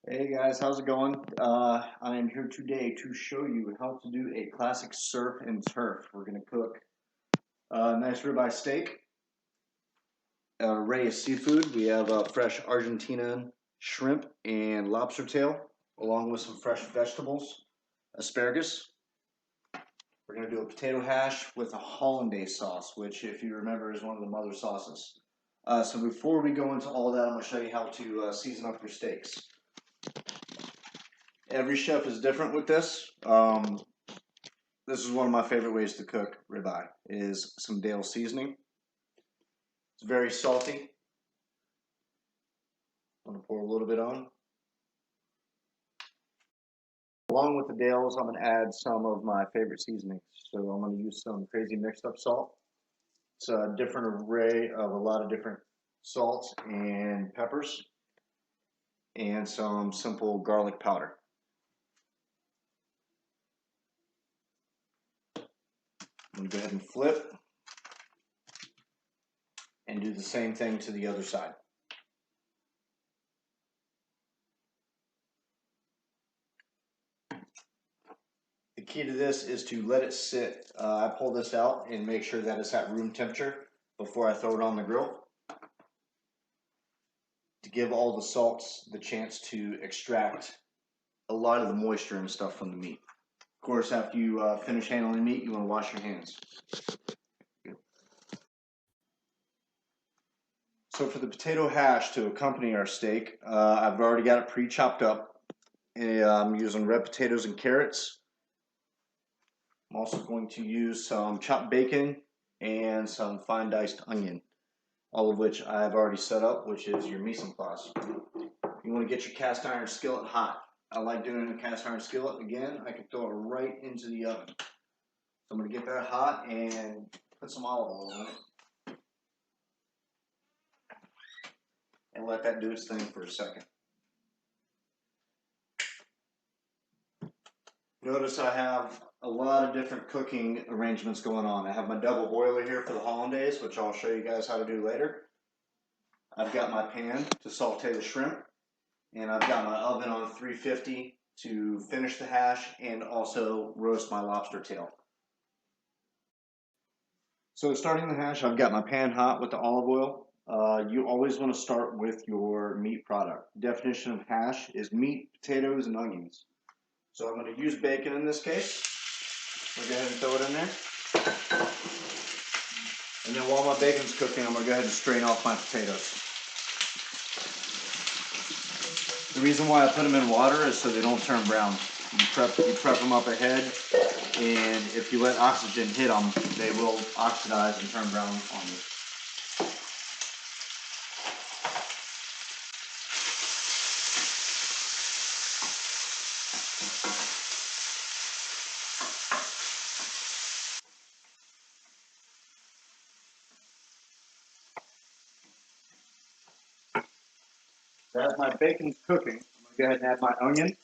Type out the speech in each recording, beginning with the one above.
Hey guys, how's it going? I am here today to show you how to do a classic surf and turf. We're going to cook a nice ribeye steak, an array of seafood. We have fresh Argentinian shrimp and lobster tail, along with some fresh vegetables, asparagus. We're going to do a potato hash with a hollandaise sauce, which, if you remember, is one of the mother sauces. So before we go into all that, I'm going to show you how to season up your steaks. Every chef is different with this. This is one of my favorite ways to cook ribeye, is some Dale seasoning. It's very salty. I'm going to pour a little bit on. Along with the Dales, I'm going to add some of my favorite seasonings. So I'm going to use some crazy mixed up salt. It's a different array of a lot of different salts and peppers, and some simple garlic powder. I'm going to go ahead and flip and do the same thing to the other side. The key to this is to let it sit. I pull this out and make sure that it's at room temperature before I throw it on the grill, to give all the salts the chance to extract a lot of the moisture and stuff from the meat. Of course, after you finish handling meat, you want to wash your hands. Good. So for the potato hash to accompany our steak, I've already got it pre-chopped up. I'm using red potatoes and carrots. I'm also going to use some chopped bacon and some fine diced onion, all of which I've already set up, which is your mise en place. You want to get your cast iron skillet hot. I like doing it in a cast iron skillet. Again, I can throw it right into the oven. So I'm going to get that hot and put some olive oil on it. And let that do its thing for a second. Notice I have a lot of different cooking arrangements going on. I have my double boiler here for the hollandaise, which I'll show you guys how to do later. I've got my pan to saute the shrimp, and I've got my oven on 350 to finish the hash and also roast my lobster tail. So starting the hash, I've got my pan hot with the olive oil. You always want to start with your meat product. Definition of hash is meat, potatoes, and onions. So I'm going to use bacon in this case. We'll go ahead and throw it in there. And then while my bacon's cooking, I'm going to go ahead and strain off my potatoes. The reason why I put them in water is so they don't turn brown. You prep them up ahead, and if you let oxygen hit them, they will oxidize and turn brown on you. As my bacon's cooking, I'm going to go ahead and add my onion.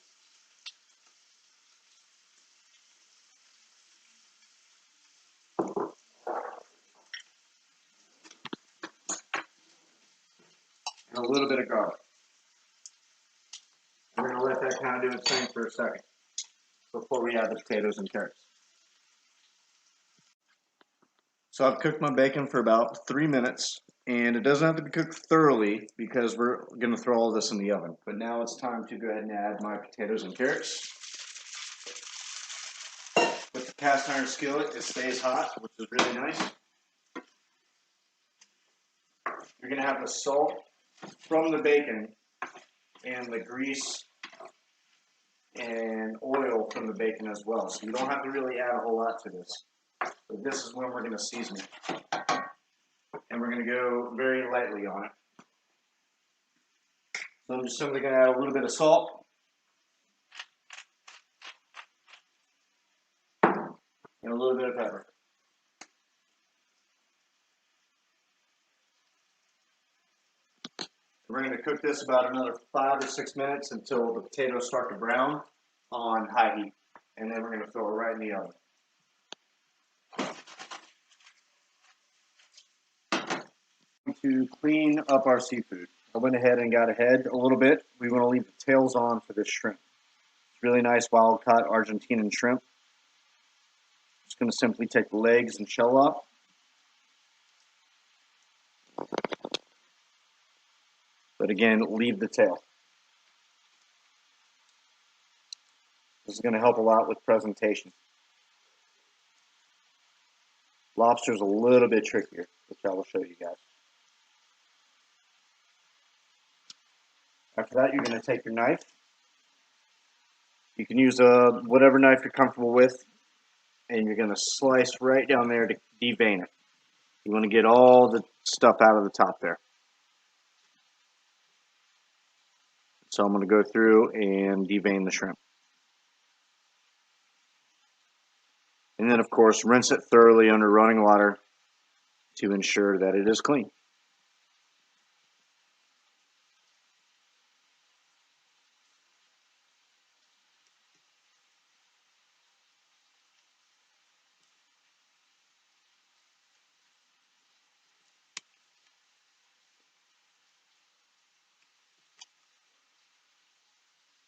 And a little bit of garlic. We're going to let that kind of do its thing for a second before we add the potatoes and carrots. So I've cooked my bacon for about 3 minutes, and it doesn't have to be cooked thoroughly because we're going to throw all this in the oven. But now it's time to go ahead and add my potatoes and carrots. With the cast iron skillet, it stays hot, which is really nice. You're going to have the salt from the bacon and the grease and oil from the bacon as well. So you don't have to really add a whole lot to this. But this is when we're going to season it. And we're going to go very lightly on it. So I'm just simply going to add a little bit of salt. And a little bit of pepper. We're going to cook this about another 5 or 6 minutes until the potatoes start to brown on high heat. And then we're going to throw it right in the oven. To clean up our seafood. I went ahead and got ahead a little bit. We want to leave the tails on for this shrimp. It's really nice wild-caught Argentinian shrimp. Just going to simply take the legs and shell off. But again, leave the tail. This is going to help a lot with presentation. Lobster's a little bit trickier, which I will show you guys. After that, you're going to take your knife. You can use whatever knife you're comfortable with, and you're going to slice right down there to devein it. You want to get all the stuff out of the top there. So I'm going to go through and devein the shrimp. And then, of course, rinse it thoroughly under running water to ensure that it is clean.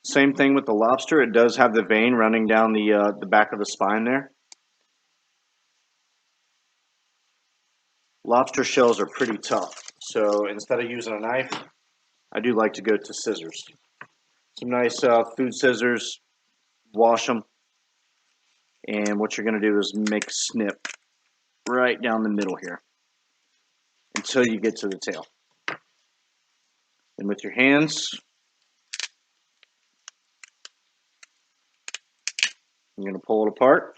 Same thing with the lobster. It does have the vein running down the back of the spine there. Lobster shells are pretty tough, so instead of using a knife, I do like to go to scissors. Some nice food scissors, wash them, and what you're going to do is make a snip right down the middle here until you get to the tail. And with your hands, I'm going to pull it apart.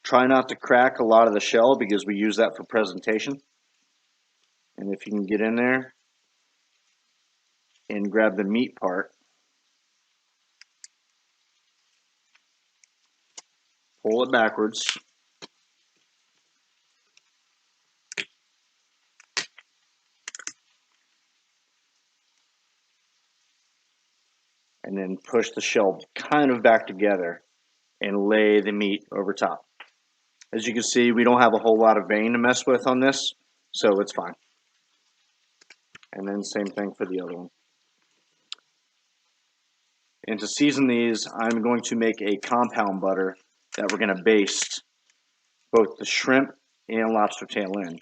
Try not to crack a lot of the shell because we use that for presentation. And if you can get in there and grab the meat part, pull it backwards. And then push the shell kind of back together and lay the meat over top. As you can see, we don't have a whole lot of vein to mess with on this, so it's fine. And then same thing for the other one. And to season these, I'm going to make a compound butter that we're going to baste both the shrimp and lobster tail in.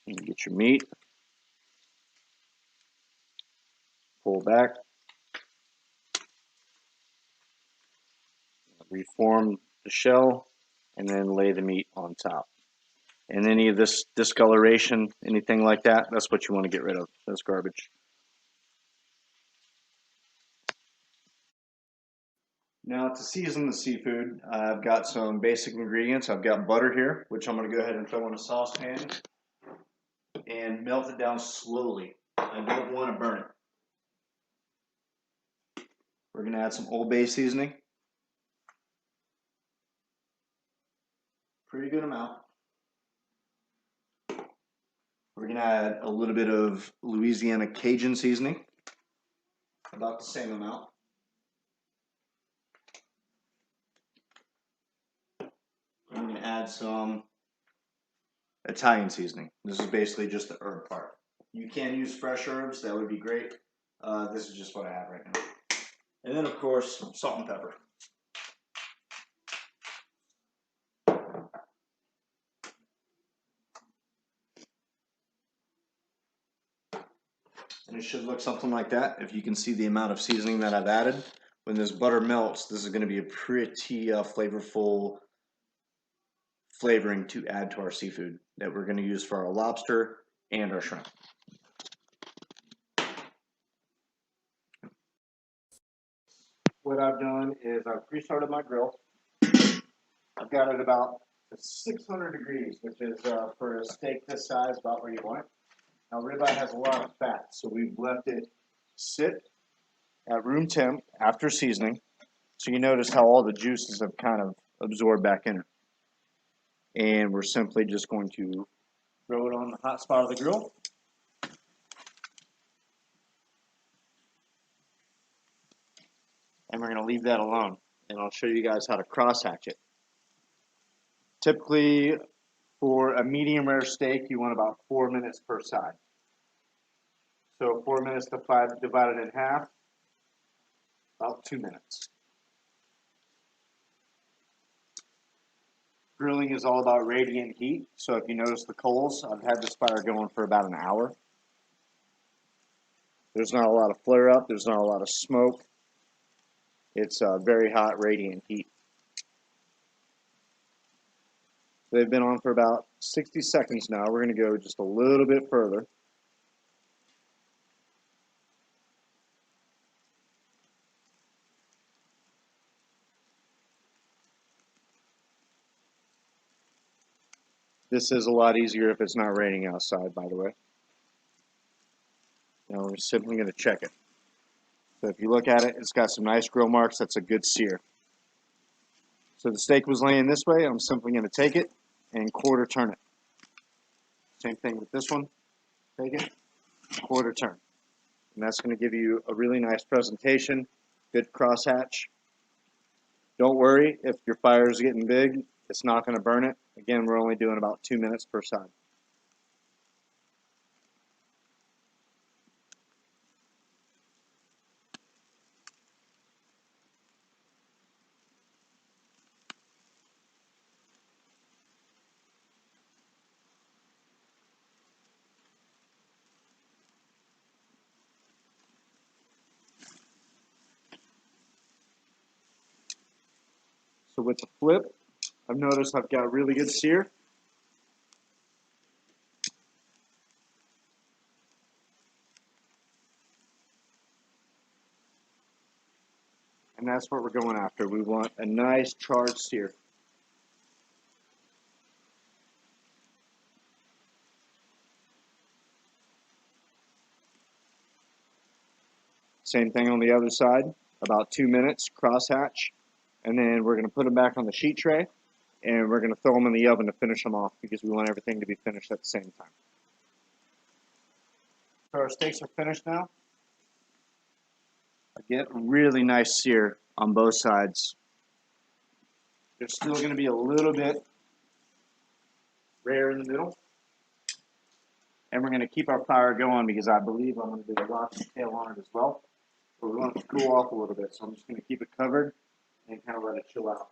You get your meat, pull back, reform the shell, and then lay the meat on top. And any of this discoloration, anything like that, that's what you want to get rid of. That's garbage. Now to season the seafood, I've got some basic ingredients. I've got butter here, which I'm going to go ahead and throw in a saucepan and melt it down slowly. I don't want to burn it. We're going to add some Old Bay seasoning. Pretty good amount. We're going to add a little bit of Louisiana Cajun seasoning, about the same amount. I'm going to add some Italian seasoning. This is basically just the herb part. You can use fresh herbs, that would be great. This is just what I have right now. And then, of course, salt and pepper. And it should look something like that. If you can see the amount of seasoning that I've added. When this butter melts, this is going to be a pretty flavorful flavoring to add to our seafood that we're going to use for our lobster and our shrimp. What I've done is I've restarted my grill. I've got it about 600 degrees, which is for a steak this size about where you want it. Now ribeye has a lot of fat, so we've left it sit at room temp after seasoning. So you notice how all the juices have kind of absorbed back in it. And we're simply just going to throw it on the hot spot of the grill. and we're going to leave that alone. And I'll show you guys how to crosshatch it. Typically, for a medium rare steak, you want about 4 minutes per side. So 4 minutes to 5 divided in half, about 2 minutes. Grilling is all about radiant heat. So if you notice the coals, I've had this fire going for about an hour. There's not a lot of flare up. There's not a lot of smoke. It's very hot, radiant heat. They've been on for about 60 seconds now. We're going to go just a little bit further. This is a lot easier if it's not raining outside, by the way. Now we're simply going to check it. So if you look at it, it's got some nice grill marks. That's a good sear. So the steak was laying this way. I'm simply going to take it and quarter turn it. Same thing with this one. Take it, quarter turn. And that's going to give you a really nice presentation, good crosshatch. Don't worry if your fire is getting big, it's not going to burn it. Again, we're only doing about 2 minutes per side. So with the flip, I've noticed I've got really good sear. And that's what we're going after. We want a nice charred sear. Same thing on the other side, about 2 minutes, crosshatch. And then we're going to put them back on the sheet tray, and we're going to throw them in the oven to finish them off because we want everything to be finished at the same time. So our steaks are finished now. I get really nice sear on both sides. There's still going to be a little bit rare in the middle. And we're going to keep our fire going because I believe I'm going to do a lot of tail on it as well. But we want it to cool off a little bit, so I'm just going to keep it covered and kind of let it chill out.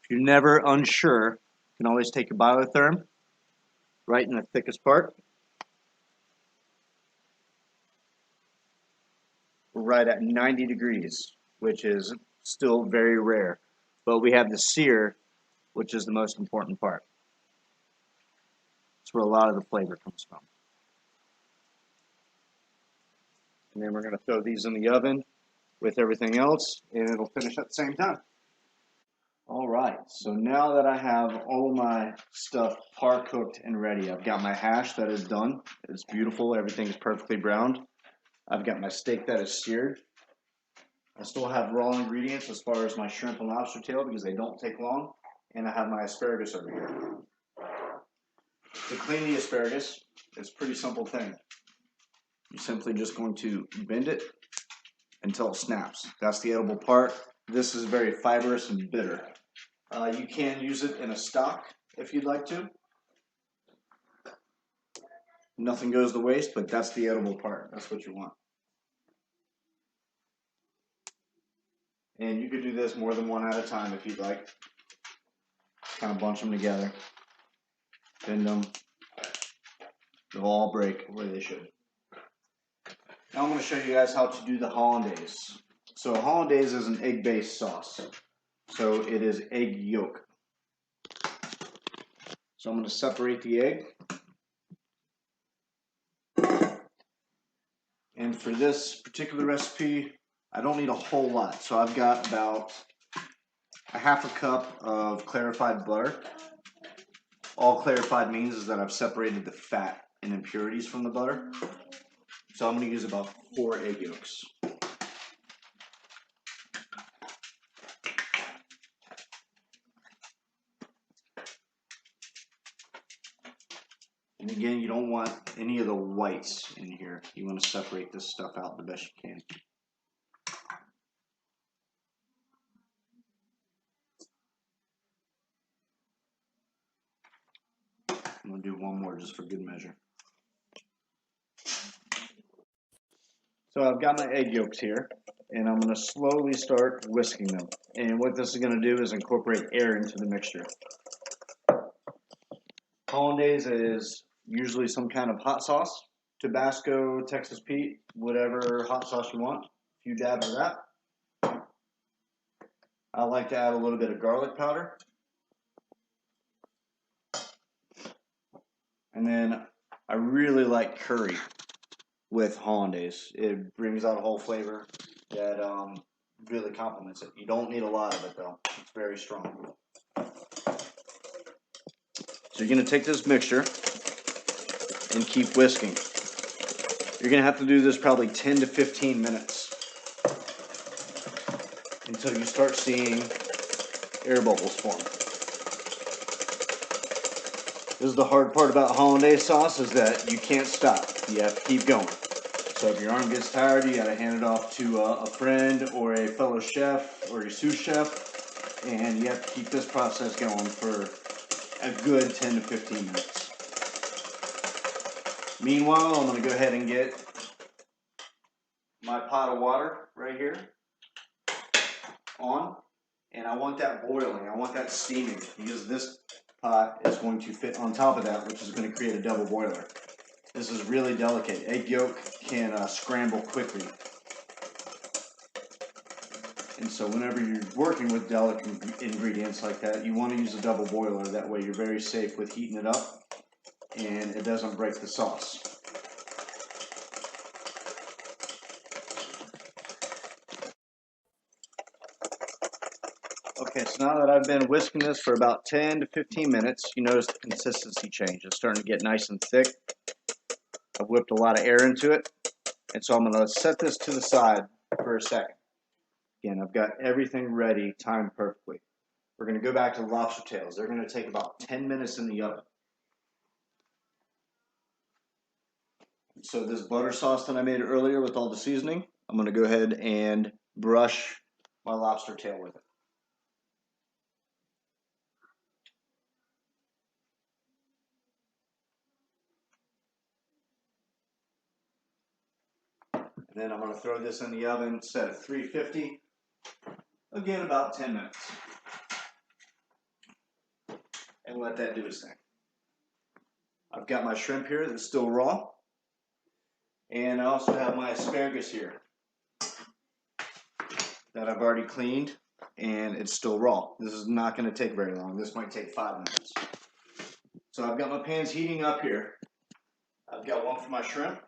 If you're never unsure, you can always take your biotherm right in the thickest part. We're right at 90 degrees, which is still very rare. But we have the sear, which is the most important part. That's where a lot of the flavor comes from. And then we're going to throw these in the oven with everything else, and it'll finish at the same time. All right, so now that I have all of my stuff par cooked and ready, I've got my hash that is done. It's beautiful, everything is perfectly browned. I've got my steak that is seared. I still have raw ingredients as far as my shrimp and lobster tail because they don't take long. And I have my asparagus over here. To clean the asparagus, it's a pretty simple thing. You're simply just going to bend it until it snaps. That's the edible part. This is very fibrous and bitter. You can use it in a stock if you'd like to. Nothing goes to waste, but that's the edible part. That's what you want. And you could do this more than one at a time if you'd like. Kind of bunch them together. Bend them. They'll all break where they should. Now I'm going to show you guys how to do the hollandaise. So hollandaise is an egg-based sauce. So it is egg yolk. So I'm going to separate the egg. And for this particular recipe, I don't need a whole lot. So I've got about a half a cup of clarified butter. All clarified means is that I've separated the fat and impurities from the butter. So I'm going to use about 4 egg yolks. And again, you don't want any of the whites in here. You want to separate this stuff out the best you can. I'm going to do one more just for good measure. So I've got my egg yolks here, and I'm going to slowly start whisking them. And what this is going to do is incorporate air into the mixture. Hollandaise is usually some kind of hot sauce. Tabasco, Texas Pete, whatever hot sauce you want. A few dabs of that. I like to add a little bit of garlic powder. And then I really like curry with hollandaise. It brings out a whole flavor that really complements it. You don't need a lot of it though. It's very strong. So you're going to take this mixture and keep whisking. You're going to have to do this probably 10 to 15 minutes until you start seeing air bubbles form. This is the hard part about hollandaise sauce, is that you can't stop. You have to keep going. So if your arm gets tired, you got to hand it off to a friend or a fellow chef or your sous chef, and you have to keep this process going for a good 10 to 15 minutes. Meanwhile, I'm going to go ahead and get my pot of water right here on, and I want that boiling. I want that steaming, because this pot is going to fit on top of that, which is going to create a double boiler. This is really delicate. Egg yolk can scramble quickly. And so whenever you're working with delicate ingredients like that, you want to use a double boiler. That way you're very safe with heating it up and it doesn't break the sauce. Okay, so now that I've been whisking this for about 10 to 15 minutes, you notice the consistency change. It's starting to get nice and thick. I've whipped a lot of air into it, and so I'm going to set this to the side for a second. Again, I've got everything ready, timed perfectly. We're going to go back to the lobster tails. They're going to take about 10 minutes in the oven. So this butter sauce that I made earlier with all the seasoning, I'm going to go ahead and brush my lobster tail with it. And then I'm going to throw this in the oven, set at 350, again about 10 minutes. And let that do its thing. I've got my shrimp here that's still raw. And I also have my asparagus here that I've already cleaned, and it's still raw. This is not going to take very long. This might take 5 minutes. So I've got my pans heating up here. I've got one for my shrimp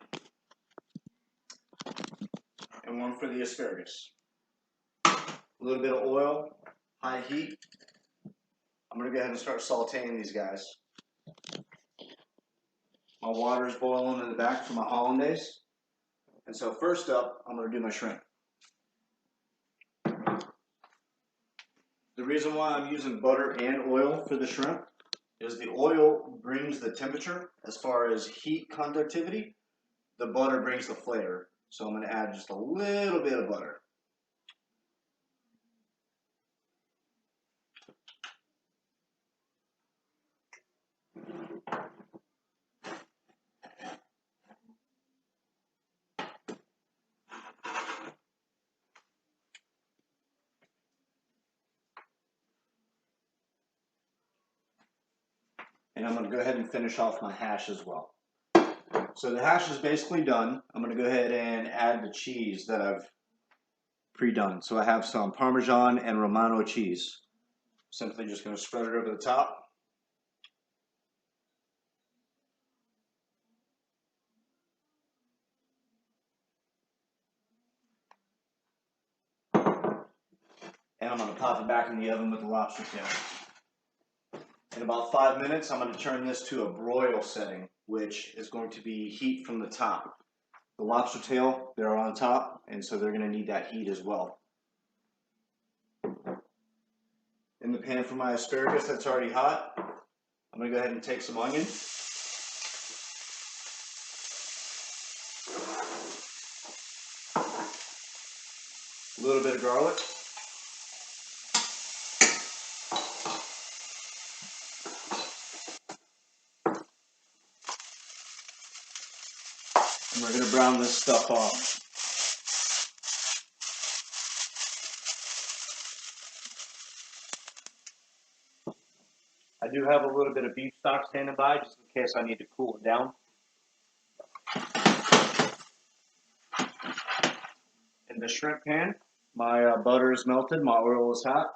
and one for the asparagus. A little bit of oil, high heat. I'm going to go ahead and start sauteing these guys. My water is boiling in the back for my hollandaise. And so first up, I'm going to do my shrimp. The reason why I'm using butter and oil for the shrimp is the oil brings the temperature as far as heat conductivity. The butter brings the flavor. So I'm going to add just a little bit of butter. And I'm going to go ahead and finish off my hash as well. So the hash is basically done. I'm going to go ahead and add the cheese that I've pre-done. So I have some Parmesan and Romano cheese. Simply just going to spread it over the top. And I'm going to pop it back in the oven with the lobster tail. In about 5 minutes, I'm going to turn this to a broil setting, which is going to be heat from the top. The lobster tail, they're on top, and so they're going to need that heat as well. In the pan for my asparagus that's already hot, I'm going to go ahead and take some onion. A little bit of garlic. And we're going to brown this stuff off. I do have a little bit of beef stock standing by just in case I need to cool it down. In the shrimp pan, my butter is melted, my oil is hot.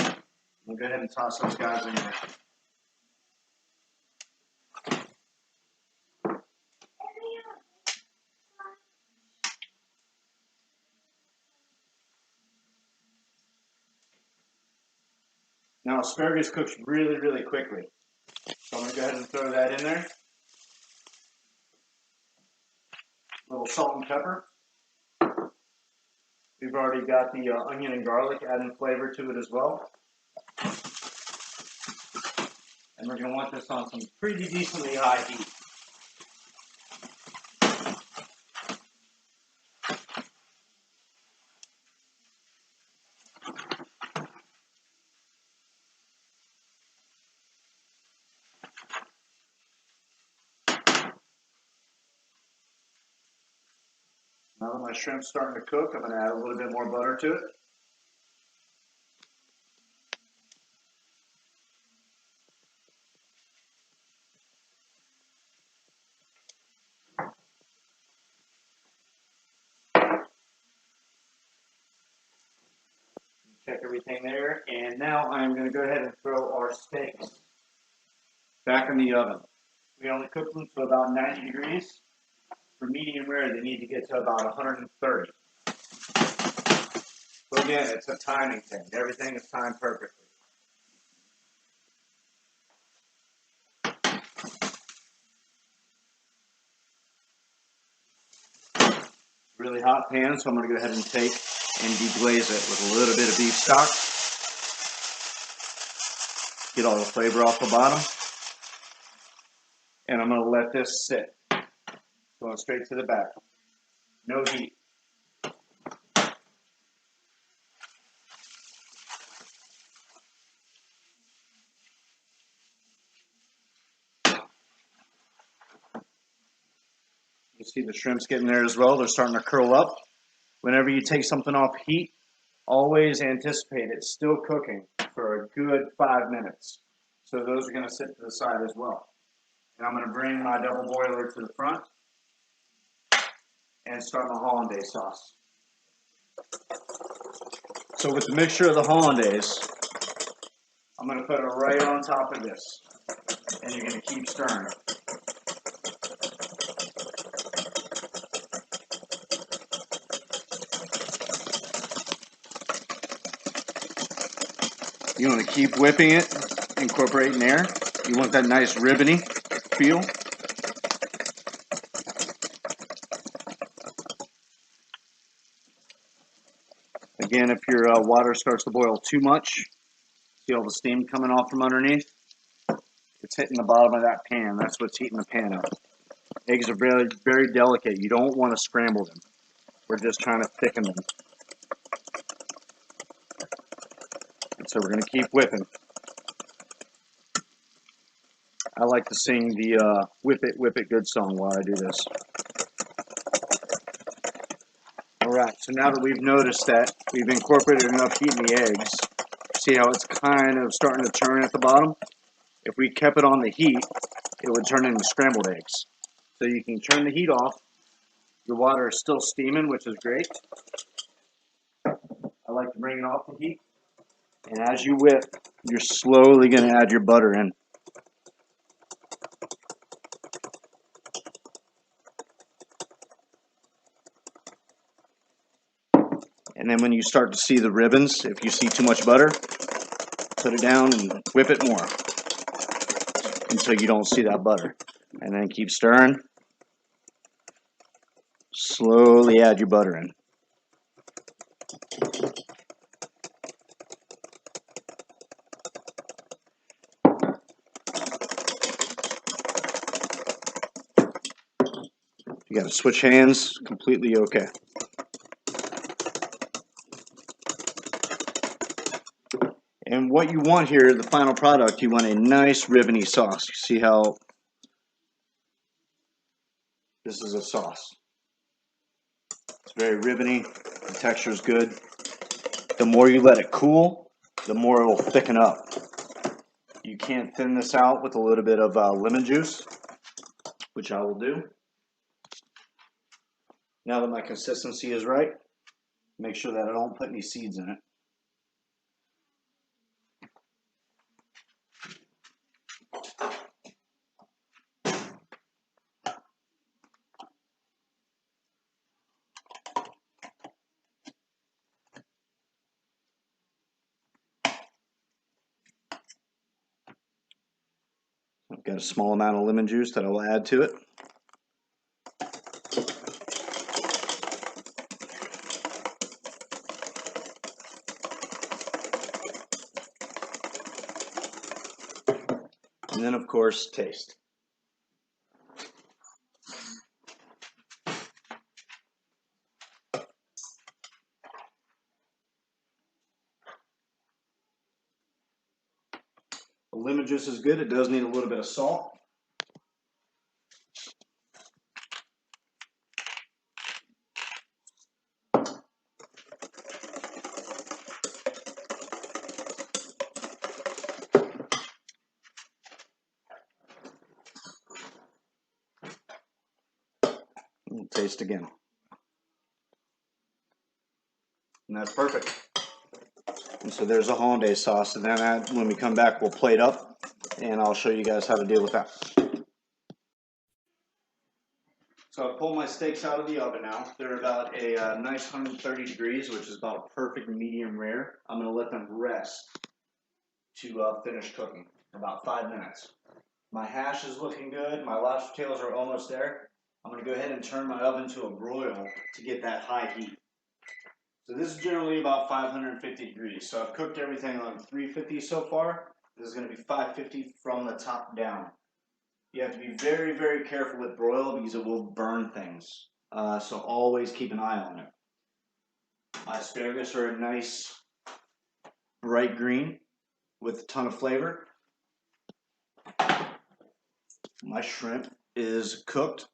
I'll go ahead and toss those guys in there. Now asparagus cooks really, really quickly. So I'm going to go ahead and throw that in there. A little salt and pepper. We've already got the onion and garlic adding flavor to it as well. And we're going to want this on some pretty decently high heat. Now that my shrimp's starting to cook, I'm going to add a little bit more butter to it. Check everything there, and now I'm going to go ahead and throw our steaks back in the oven. We only cook them to about 90 degrees. For medium rare, they need to get to about 130. So again, it's a timing thing. Everything is timed perfectly. Really hot pan, so I'm going to go ahead and take and deglaze it with a little bit of beef stock. Get all the flavor off the bottom. And I'm going to let this sit. Going straight to the back. No heat. You see the shrimp's getting there as well. They're starting to curl up. Whenever you take something off heat, always anticipate it's still cooking for a good 5 minutes. So those are going to sit to the side as well. And I'm going to bring my double boiler to the front and start my hollandaise sauce. So with the mixture of the hollandaise, I'm going to put it right on top of this. And you're going to keep stirring. You want to keep whipping it, incorporating air. You want that nice ribbony feel. Again, if your water starts to boil too much, see all the steam coming off from underneath? It's hitting the bottom of that pan. That's what's heating the pan up. Eggs are very, very delicate. You don't want to scramble them. We're just trying to thicken them. And so we're going to keep whipping. I like to sing the whip it good song while I do this. Alright, so now that we've noticed that we've incorporated enough heat in the eggs, see how it's kind of starting to turn at the bottom? If we kept it on the heat, it would turn into scrambled eggs. So you can turn the heat off. Your water is still steaming, which is great. I like to bring it off the heat. And as you whip, you're slowly going to add your butter in. And then when you start to see the ribbons, if you see too much butter, put it down and whip it more until you don't see that butter. And then keep stirring. Slowly add your butter in. You got to switch hands, completely okay. what you want here, the final product, you want a nice ribbony sauce. You see how this is a sauce. It's very ribbony, the texture is good. The more you let it cool, the more it will thicken up. You can't thin this out with a little bit of lemon juice, which I will do. Now that my consistency is right, make sure that I don't put any seeds in it. I've got a small amount of lemon juice that I will add to it. And then, of course, taste. The lemon juice is good. It does need a little bit of salt. We'll taste again. And that's perfect. And so there's a hollandaise sauce, and then when we come back, we'll plate up, and I'll show you guys how to deal with that. So I've pulled my steaks out of the oven now. They're about a nice 130 degrees, which is about a perfect medium rare. I'm going to let them rest to finish cooking for about 5 minutes. My hash is looking good. My lobster tails are almost there. I'm going to go ahead and turn my oven to a broil to get that high heat. So this is generally about 550 degrees. So I've cooked everything on 350 so far. This is going to be 550 from the top down. You have to be very, very careful with broil because it will burn things. So always keep an eye on it. My asparagus are a nice bright green with a ton of flavor. My shrimp is cooked.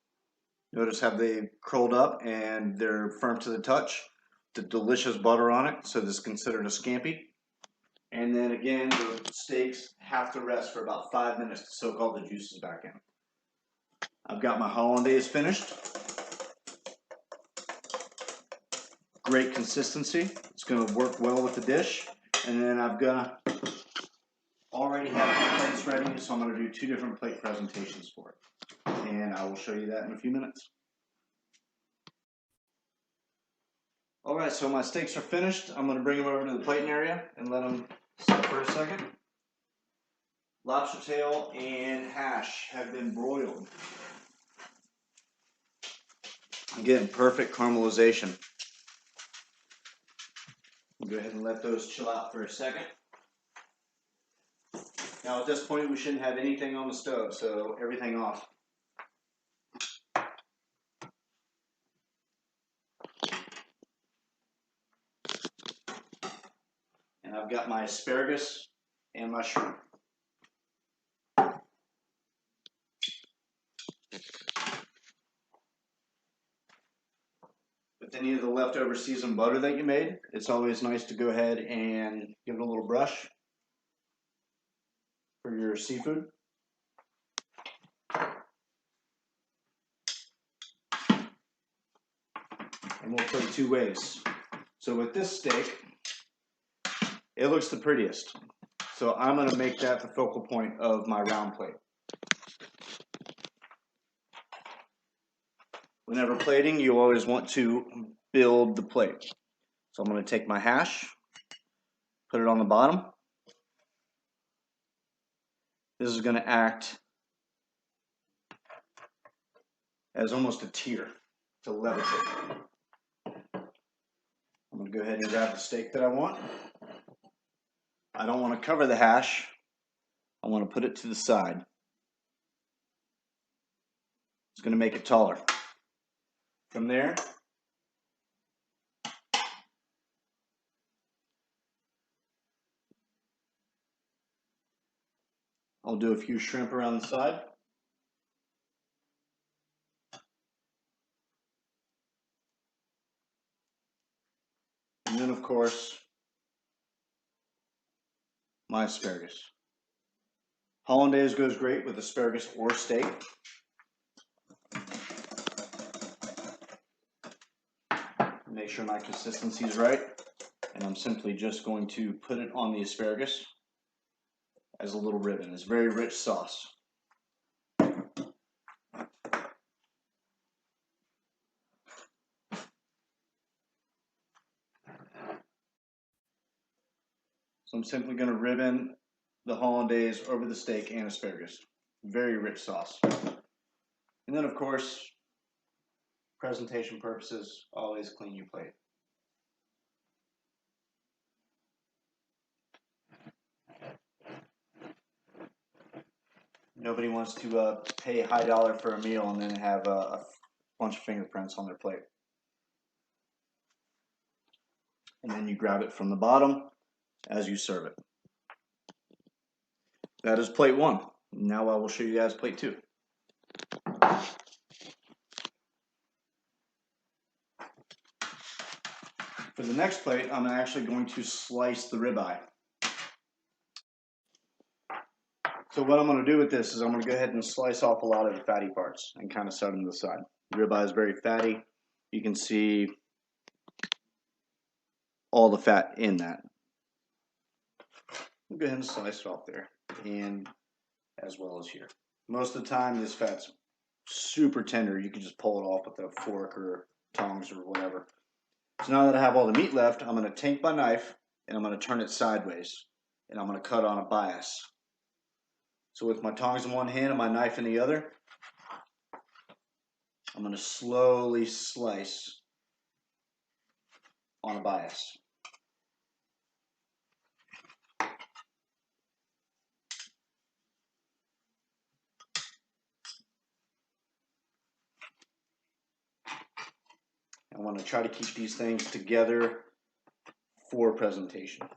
Notice how they curled up and they're firm to the touch. The delicious butter on it, so this is considered a scampi. And then again, the steaks have to rest for about 5 minutes to soak all the juices back in. I've got my hollandaise finished. Great consistency. It's going to work well with the dish. And then I've got already have the plates ready, so I'm going to do 2 different plate presentations for it. And I will show you that in a few minutes. Alright, so my steaks are finished. I'm going to bring them over to the plating area and let them sit for a second. Lobster tail and hash have been broiled. Again, perfect caramelization. I'll go ahead and let those chill out for a second. Now at this point we shouldn't have anything on the stove, so everything off. And I've got my asparagus and my shrimp. With any of the leftover seasoned butter that you made, it's always nice to go ahead and give it a little brush for your seafood. And we'll play 2 ways. So with this steak, it looks the prettiest. So I'm going to make that the focal point of my round plate. Whenever plating, you always want to build the plate. So I'm going to take my hash, put it on the bottom. This is going to act as almost a tier to levitate. I'm going to go ahead and grab the steak that I want. I don't want to cover the hash. I want to put it to the side. It's going to make it taller. From there, I'll do a few shrimp around the side. And then, of course, my asparagus. Hollandaise goes great with asparagus or steak. Make sure my consistency is right. And I'm simply just going to put it on the asparagus as a little ribbon. It's very rich sauce. So I'm simply going to ribbon the hollandaise over the steak and asparagus. Very rich sauce. And then, of course, presentation purposes, always clean your plate. Nobody wants to pay high dollar for a meal and then have a bunch of fingerprints on their plate. And then you grab it from the bottom as you serve it. That is plate one. Now I will show you guys plate two. For the next plate, I'm actually going to slice the ribeye. So what I'm going to do with this is I'm going to go ahead and slice off a lot of the fatty parts and kind of set them to the side. The ribeye is very fatty. You can see all the fat in that. I'll go ahead and slice it off there, and as well as here. Most of the time this fat's super tender. You can just pull it off with a fork or tongs or whatever. So now that I have all the meat left, I'm going to take my knife and I'm going to turn it sideways, and I'm going to cut on a bias. So with my tongs in one hand and my knife in the other, I'm going to slowly slice on a bias. I want to try to keep these things together for presentation.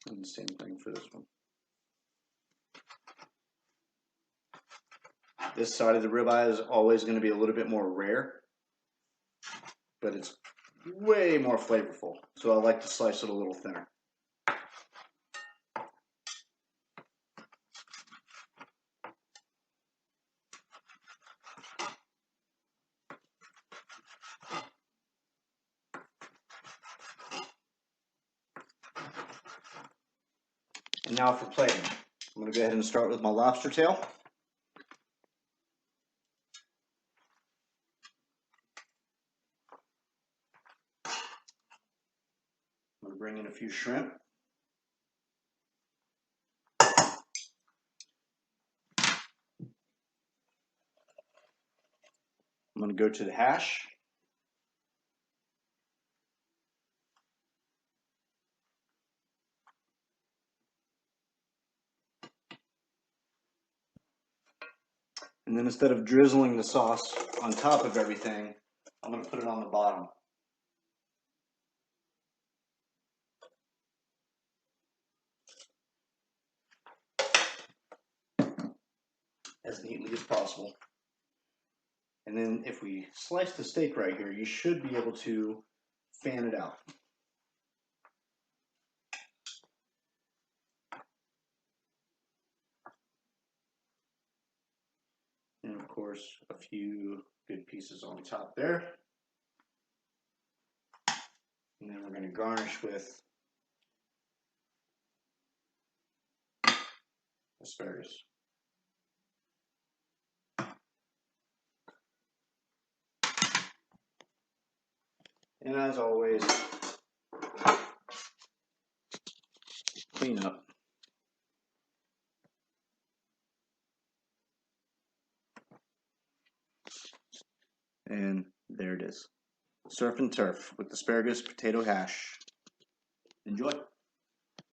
And the same thing for this one. This side of the ribeye is always going to be a little bit more rare, but it's way more flavorful. So I like to slice it a little thinner. And now for plating. I'm going to go ahead and start with my lobster tail. I'm going to bring in a few shrimp. I'm going to go to the hash. And then instead of drizzling the sauce on top of everything, I'm going to put it on the bottom. As neatly as possible. And then if we slice the steak right here, you should be able to fan it out. And of course, a few good pieces on top there. And then we're going to garnish with asparagus. And as always, clean up. And there it is. Surf and turf with asparagus potato hash. Enjoy.